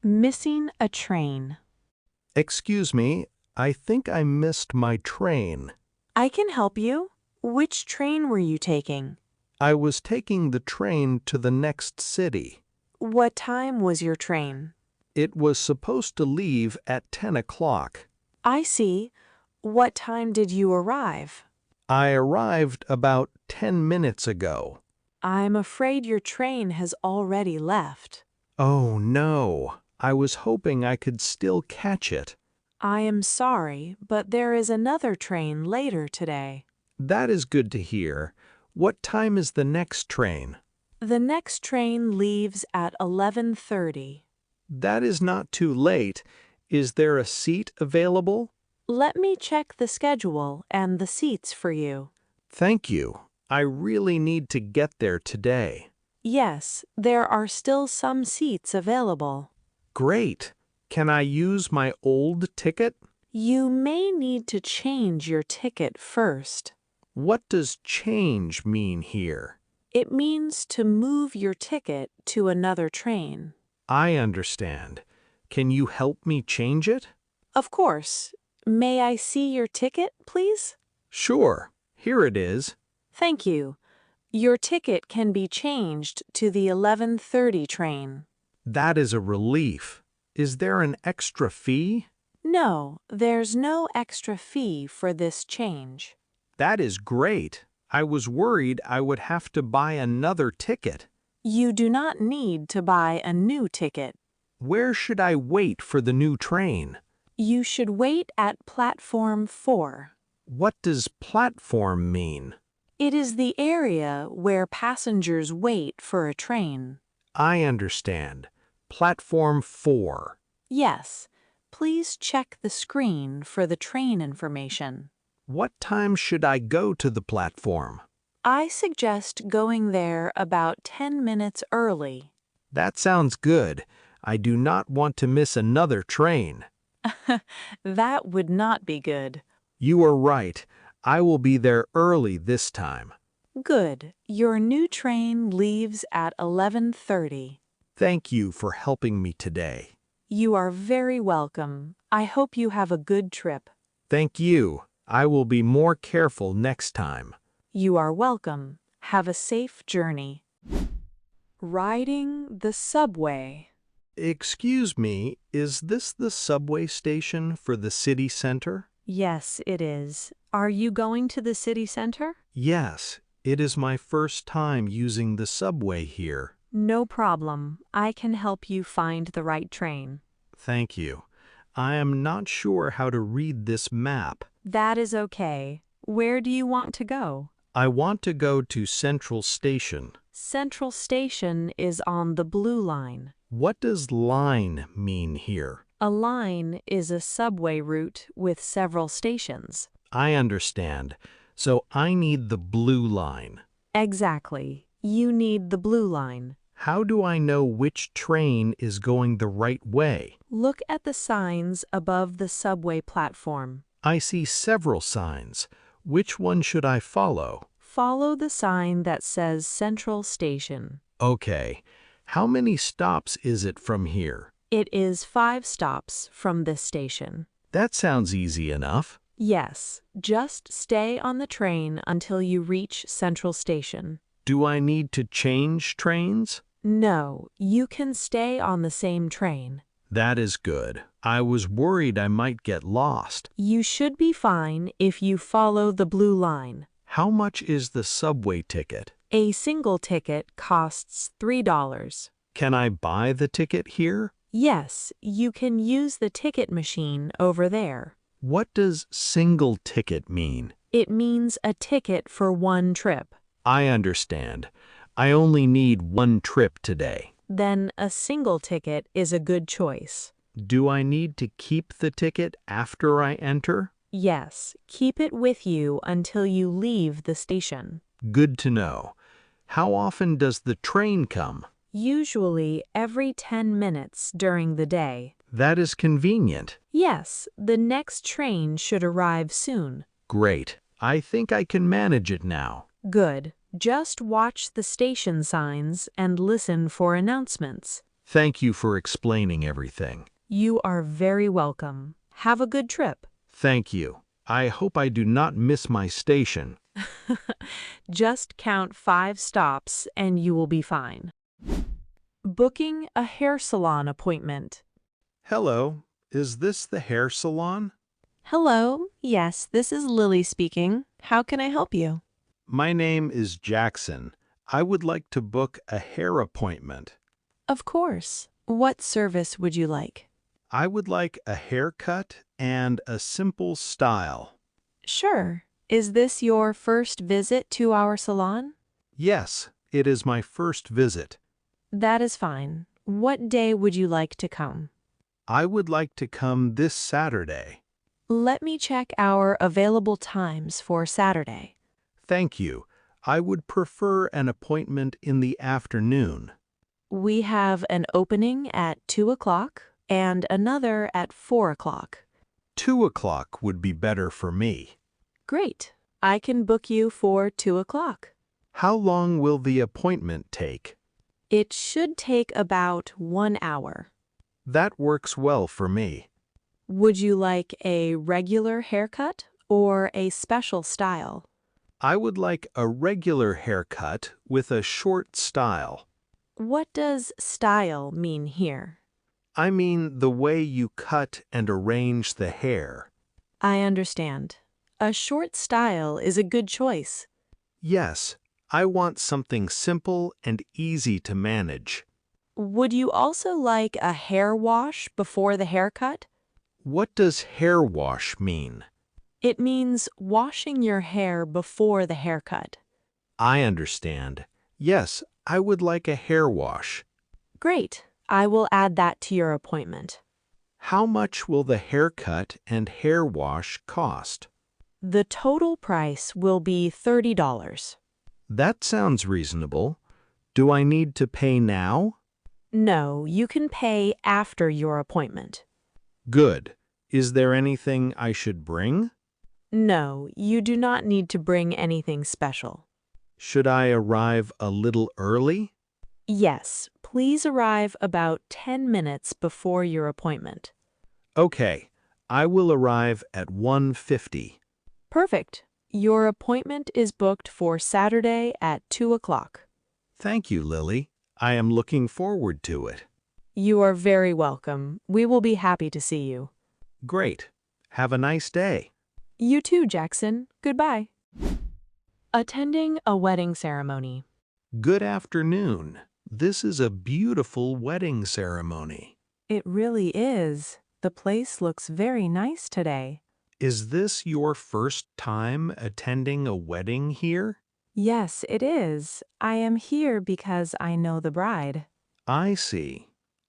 Missing a train. Excuse me, I think I missed my train. I can help you. Which train were you taking? I was taking the train to the next city. What time was your train? It was supposed to leave at 10 o'clock. I see. What time did you arrive? I arrived about 10 minutes ago. I'm afraid your train has already left. Oh no, I was hoping I could still catch it. I am sorry, but there is another train later today. That is good to hear. What time is the next train? The next train leaves at 11:30. That is not too late. Is there a seat available? Let me check the schedule and the seats for you. Thank you. I really need to get there today. Yes, there are still some seats available. Great. Can I use my old ticket? You may need to change your ticket first. What does change mean here? It means to move your ticket to another train. I understand. Can you help me change it? Of course. May I see your ticket, please? Sure. Here it is. Thank you. Your ticket can be changed to the 11:30 train. That is a relief. Is there an extra fee? No, there's no extra fee for this change. That is great. I was worried I would have to buy another ticket. You do not need to buy a new ticket. Where should I wait for the new train? You should wait at platform 4. What does platform mean? It is the area where passengers wait for a train. I understand. Platform 4. Yes, please check the screen for the train information. What time should I go to the platform? I suggest going there about 10 minutes early. That sounds good. I do not want to miss another train. That would not be good. You are right. I will be there early this time. Good. Your new train leaves at 11:30. Thank you for helping me today. You are very welcome. I hope you have a good trip. Thank you. I will be more careful next time. You are welcome. Have a safe journey. Riding the subway. Excuse me, is this the subway station for the city center? Yes, it is. Are you going to the city center? Yes, it is my first time using the subway here. No problem. I can help you find the right train. Thank you. I am not sure how to read this map. That is okay. Where do you want to go? I want to go to Central Station. Central Station is on the blue line. What does line mean here? A line is a subway route with several stations. I understand. So I need the blue line. Exactly. You need the blue line. How do I know which train is going the right way? Look at the signs above the subway platform. I see several signs. Which one should I follow? Follow the sign that says Central Station. Okay. How many stops is it from here? It is 5 stops from this station. That sounds easy enough. Yes, just stay on the train until you reach Central Station. Do I need to change trains? No, you can stay on the same train. That is good. I was worried I might get lost. You should be fine if you follow the blue line. How much is the subway ticket? A single ticket costs $3. Can I buy the ticket here? Yes, you can use the ticket machine over there. What does single ticket mean? It means a ticket for one trip. I understand. I only need one trip today. Then a single ticket is a good choice. Do I need to keep the ticket after I enter? Yes, keep it with you until you leave the station. Good to know. How often does the train come? Usually every 10 minutes during the day. That is convenient. Yes, the next train should arrive soon. Great. I think I can manage it now. Good. Just watch the station signs and listen for announcements. Thank you for explaining everything. You are very welcome. Have a good trip. Thank you. I hope I do not miss my station. Just count 5 stops and you will be fine. Booking a hair salon appointment. Hello, is this the hair salon? Hello, yes, this is Lily speaking. How can I help you? My name is Jackson. I would like to book a hair appointment. Of course. What service would you like? I would like a haircut and a simple style. Sure. Is this your first visit to our salon? Yes, it is my first visit. That is fine. What day would you like to come? I would like to come this Saturday. Let me check our available times for Saturday. Thank you. I would prefer an appointment in the afternoon. We have an opening at 2 o'clock and another at 4 o'clock. 2 o'clock would be better for me. Great. I can book you for 2 o'clock. How long will the appointment take? It should take about 1 hour. That works well for me. Would you like a regular haircut or a special style? I would like a regular haircut with a short style. What does style mean here? I mean the way you cut and arrange the hair. I understand. A short style is a good choice. Yes, I want something simple and easy to manage. Would you also like a hair wash before the haircut? What does hair wash mean? It means washing your hair before the haircut. I understand. Yes, I would like a hair wash. Great. I will add that to your appointment. How much will the haircut and hair wash cost? The total price will be $30. That sounds reasonable. Do I need to pay now? No, you can pay after your appointment. Good. Is there anything I should bring? No, you do not need to bring anything special. Should I arrive a little early? Yes, please arrive about 10 minutes before your appointment. Okay, I will arrive at 1:50. Perfect. Your appointment is booked for Saturday at 2 o'clock. Thank you, Lily. I am looking forward to it. You are very welcome. We will be happy to see you. Great. Have a nice day. You too, Jackson. Goodbye. Attending a wedding ceremony. Good afternoon. This is a beautiful wedding ceremony. It really is. The place looks very nice today. Is this your first time attending a wedding here? Yes, it is. I am here because I know the bride. I see.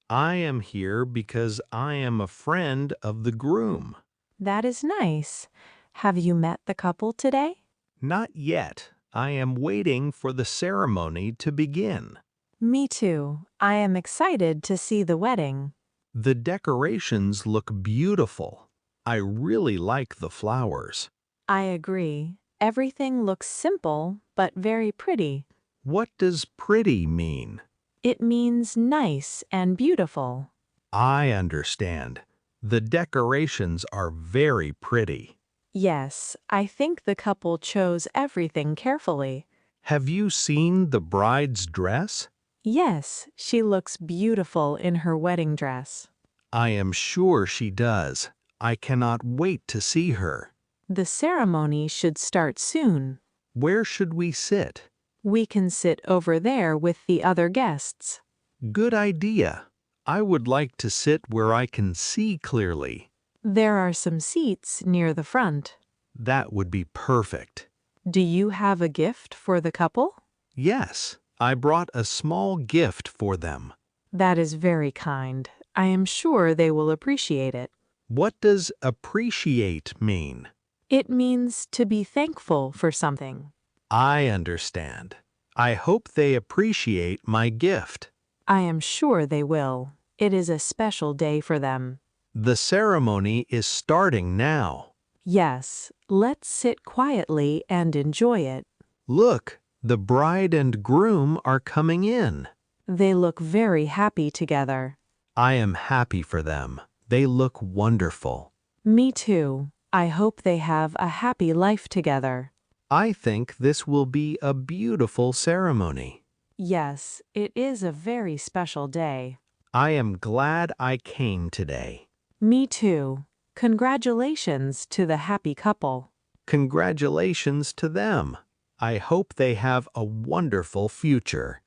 I am here because I am a friend of the groom. That is nice. Have you met the couple today? Not yet. I am waiting for the ceremony to begin. Me too. I am excited to see the wedding. The decorations look beautiful. I really like the flowers. I agree. Everything looks simple, but very pretty. What does pretty mean? It means nice and beautiful. I understand. The decorations are very pretty. Yes, I think the couple chose everything carefully. Have you seen the bride's dress? Yes, she looks beautiful in her wedding dress. I am sure she does. I cannot wait to see her. The ceremony should start soon. Where should we sit? We can sit over there with the other guests. Good idea. I would like to sit where I can see clearly. There are some seats near the front. That would be perfect. Do you have a gift for the couple? Yes, I brought a small gift for them. That is very kind. I am sure they will appreciate it. What does appreciate mean? It means to be thankful for something. I understand. I hope they appreciate my gift. I am sure they will. It is a special day for them. The ceremony is starting now. Yes, let's sit quietly and enjoy it. Look, the bride and groom are coming in. They look very happy together. I am happy for them. They look wonderful. Me too. I hope they have a happy life together. I think this will be a beautiful ceremony. Yes, it is a very special day. I am glad I came today. Me too. Congratulations to the happy couple. Congratulations to them. I hope they have a wonderful future.